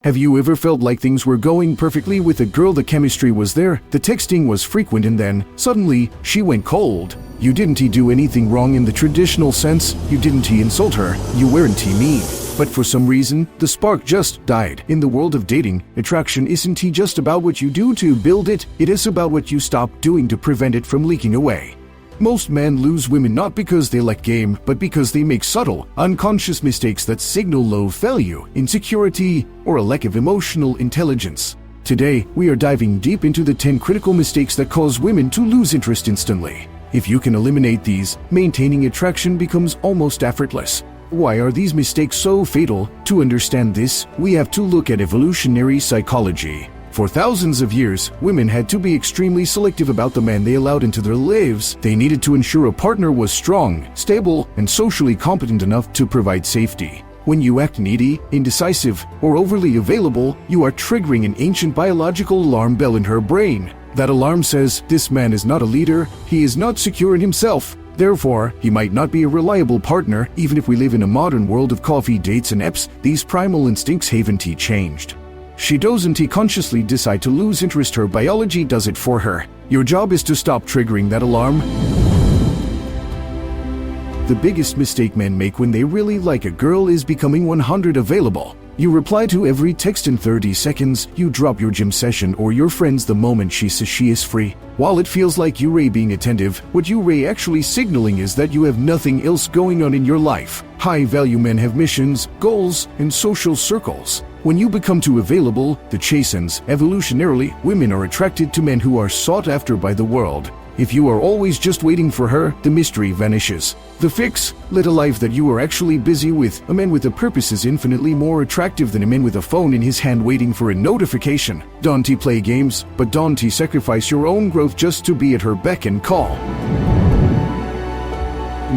Have you ever felt like things were going perfectly with a girl, the chemistry was there, the texting was frequent, and then, suddenly, she went cold? You didn't do anything wrong in the traditional sense, you didn't insult her, you weren't mean. But for some reason, the spark just died. In the world of dating, attraction isn't just about what you do to build it, it is about what you stop doing to prevent it from leaking away. Most men lose women not because they lack game, but because they make subtle, unconscious mistakes that signal low value, insecurity, or a lack of emotional intelligence. Today, we are diving deep into the 10 critical mistakes that cause women to lose interest instantly. If you can eliminate these, maintaining attraction becomes almost effortless. Why are these mistakes so fatal? To understand this, we have to look at evolutionary psychology. For thousands of years, women had to be extremely selective about the men they allowed into their lives. They needed to ensure a partner was strong, stable, and socially competent enough to provide safety. When you act needy, indecisive, or overly available, you are triggering an ancient biological alarm bell in her brain. That alarm says, this man is not a leader, he is not secure in himself. Therefore, he might not be a reliable partner. Even if we live in a modern world of coffee dates and apps, these primal instincts haven't changed. She doesn't consciously decide to lose interest, her biology does it for her. Your job is to stop triggering that alarm. The biggest mistake men make when they really like a girl is becoming 100 available. You reply to every text in 30 seconds, you drop your gym session or your friends the moment she says she is free. While it feels like you're being attentive, what you're actually signaling is that you have nothing else going on in your life. High-value men have missions, goals, and social circles. When you become too available, the chase ends. Evolutionarily, women are attracted to men who are sought after by the world. If you are always just waiting for her, the mystery vanishes. The fix? Live a life that you are actually busy with. A man with a purpose is infinitely more attractive than a man with a phone in his hand waiting for a notification. Don't play games, but don't sacrifice your own growth just to be at her beck and call.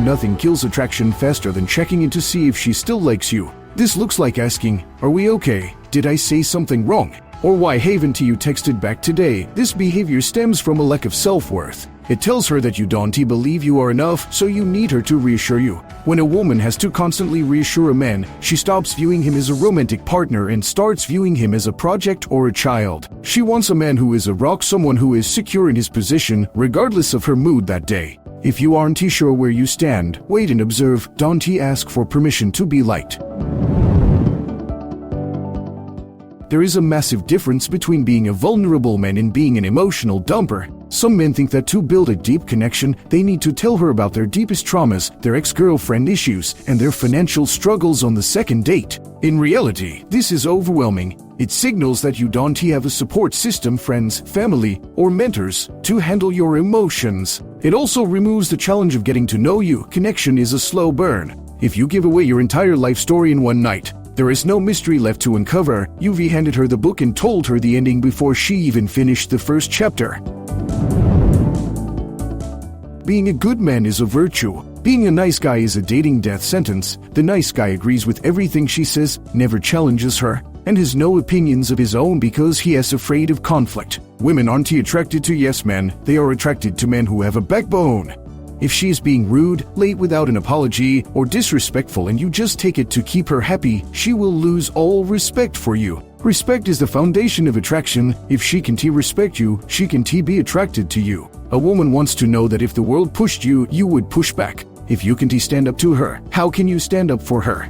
Nothing kills attraction faster than checking in to see if she still likes you. This looks like asking, "Are we okay? Did I say something wrong?" Or "Why haven't you texted back today?" This behavior stems from a lack of self-worth. It tells her that you don't believe you are enough, so you need her to reassure you. When a woman has to constantly reassure a man, she stops viewing him as a romantic partner and starts viewing him as a project or a child. She wants a man who is a rock, someone who is secure in his position, regardless of her mood that day. If you aren't sure where you stand, wait and observe. Don't ask for permission to be liked. There is a massive difference between being a vulnerable man and being an emotional dumper. Some men think that to build a deep connection, they need to tell her about their deepest traumas, their ex-girlfriend issues, and their financial struggles on the second date. In reality, this is overwhelming. It signals that you don't have a support system, friends, family, or mentors to handle your emotions. It also removes the challenge of getting to know you. Connection is a slow burn. If you give away your entire life story in one night, there is no mystery left to uncover. You've handed her the book and told her the ending before she even finished the first chapter. Being a good man is a virtue. Being a nice guy is a dating death sentence. The nice guy agrees with everything she says, never challenges her, and has no opinions of his own because he is afraid of conflict. Women aren't attracted to yes men, they are attracted to men who have a backbone. If she is being rude, late without an apology, or disrespectful and you just take it to keep her happy, she will lose all respect for you. Respect is the foundation of attraction. If she can respect you, she can be attracted to you. A woman wants to know that if the world pushed you, you would push back. If you can stand up to her, how can you stand up for her?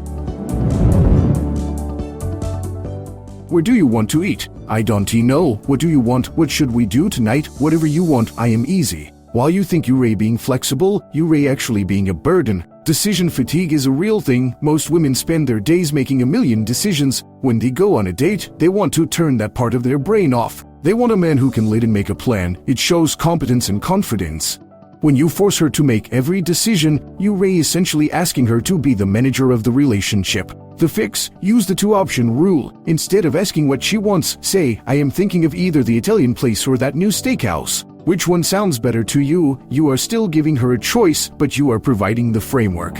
Where do you want to eat? I don't know. What do you want? What should we do tonight? Whatever you want, I am easy. While you think you're being flexible, you're actually being a burden. Decision fatigue is a real thing. Most women spend their days making a million decisions. When they go on a date, they want to turn that part of their brain off. They want a man who can lead and make a plan. It shows competence and confidence. When you force her to make every decision, you're essentially asking her to be the manager of the relationship. The fix? Use the two-option rule. Instead of asking what she wants, say, "I am thinking of either the Italian place or that new steakhouse. Which one sounds better to you?" You are still giving her a choice, but you are providing the framework.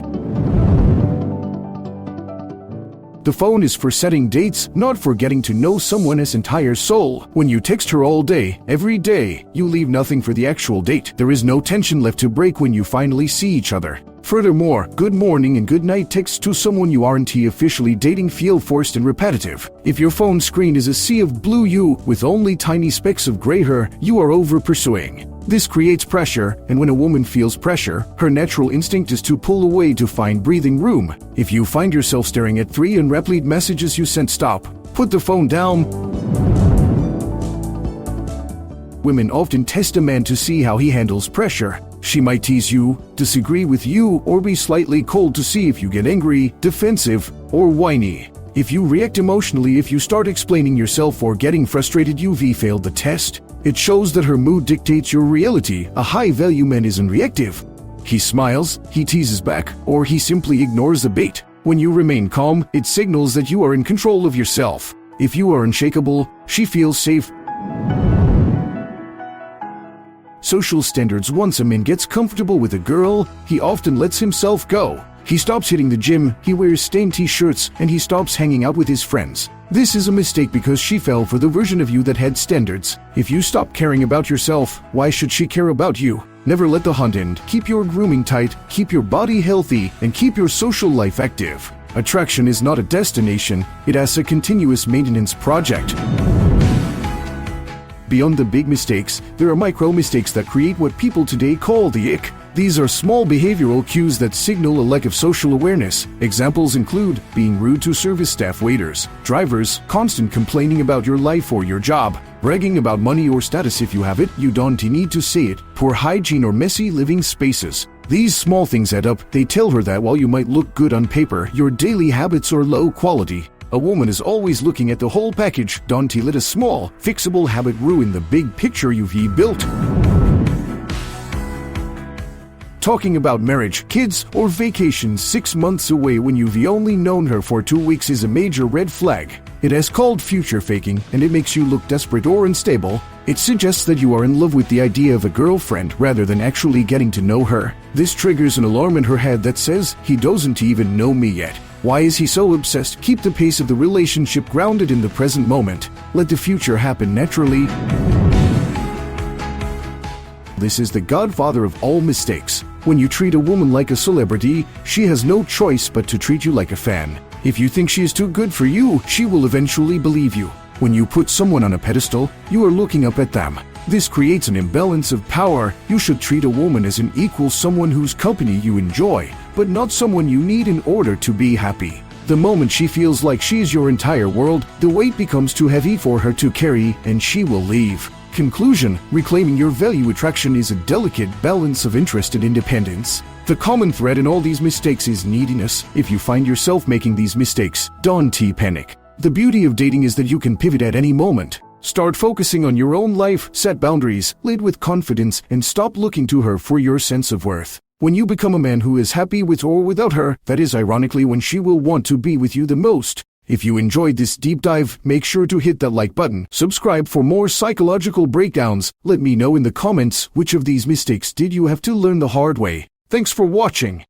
The phone is for setting dates, not for getting to know someone's entire soul. When you text her all day, every day, you leave nothing for the actual date. There is no tension left to break when you finally see each other. Furthermore, good morning and good night texts to someone you aren't officially dating feel forced and repetitive. If your phone screen is a sea of blue hue with only tiny specks of gray hair, you are over-pursuing. This creates pressure, and when a woman feels pressure, her natural instinct is to pull away to find breathing room. If you find yourself staring at 3 unread messages you sent, stop. Put the phone down. Women often test a man to see how he handles pressure. She might tease you, disagree with you, or be slightly cold to see if you get angry, defensive, or whiny. If you react emotionally, if you start explaining yourself or getting frustrated, you've failed the test. It shows that her mood dictates your reality. A high-value man isn't reactive. He smiles, he teases back, or he simply ignores the bait. When you remain calm, it signals that you are in control of yourself. If you are unshakable, she feels safe. Social standards. Once a man gets comfortable with a girl, he often lets himself go. He stops hitting the gym, he wears stained t-shirts, and he stops hanging out with his friends. This is a mistake because she fell for the version of you that had standards. If you stop caring about yourself, why should she care about you? Never let the hunt end. Keep your grooming tight, keep your body healthy, and keep your social life active. Attraction is not a destination, it is a continuous maintenance project. Beyond the big mistakes, there are micro mistakes that create what people today call the ick. These are small behavioral cues that signal a lack of social awareness. Examples include being rude to service staff, waiters, drivers, constant complaining about your life or your job, bragging about money or status if you have it, you don't need to say it, poor hygiene or messy living spaces. These small things add up. They tell her that while you might look good on paper, your daily habits are low quality. A woman is always looking at the whole package. Don't let a small, fixable habit ruin the big picture you've built. Talking about marriage, kids, or vacations 6 months away when you've only known her for 2 weeks is a major red flag. It is called future faking, and it makes you look desperate or unstable. It suggests that you are in love with the idea of a girlfriend rather than actually getting to know her. This triggers an alarm in her head that says, he doesn't even know me yet. Why is he so obsessed? Keep the pace of the relationship grounded in the present moment. Let the future happen naturally. This is the godfather of all mistakes. When you treat a woman like a celebrity, she has no choice but to treat you like a fan. If you think she is too good for you, she will eventually believe you. When you put someone on a pedestal, you are looking up at them. This creates an imbalance of power. You should treat a woman as an equal, someone whose company you enjoy, but not someone you need in order to be happy. The moment she feels like she's your entire world, the weight becomes too heavy for her to carry, and she will leave. Conclusion: reclaiming your value. Attraction is a delicate balance of interest and independence. The common thread in all these mistakes is neediness. If you find yourself making these mistakes, don't panic. The beauty of dating is that you can pivot at any moment. Start focusing on your own life, set boundaries, lead with confidence, and stop looking to her for your sense of worth. When you become a man who is happy with or without her, that is ironically when she will want to be with you the most. If you enjoyed this deep dive, make sure to hit that like button. Subscribe for more psychological breakdowns. Let me know in the comments which of these mistakes did you have to learn the hard way. Thanks for watching.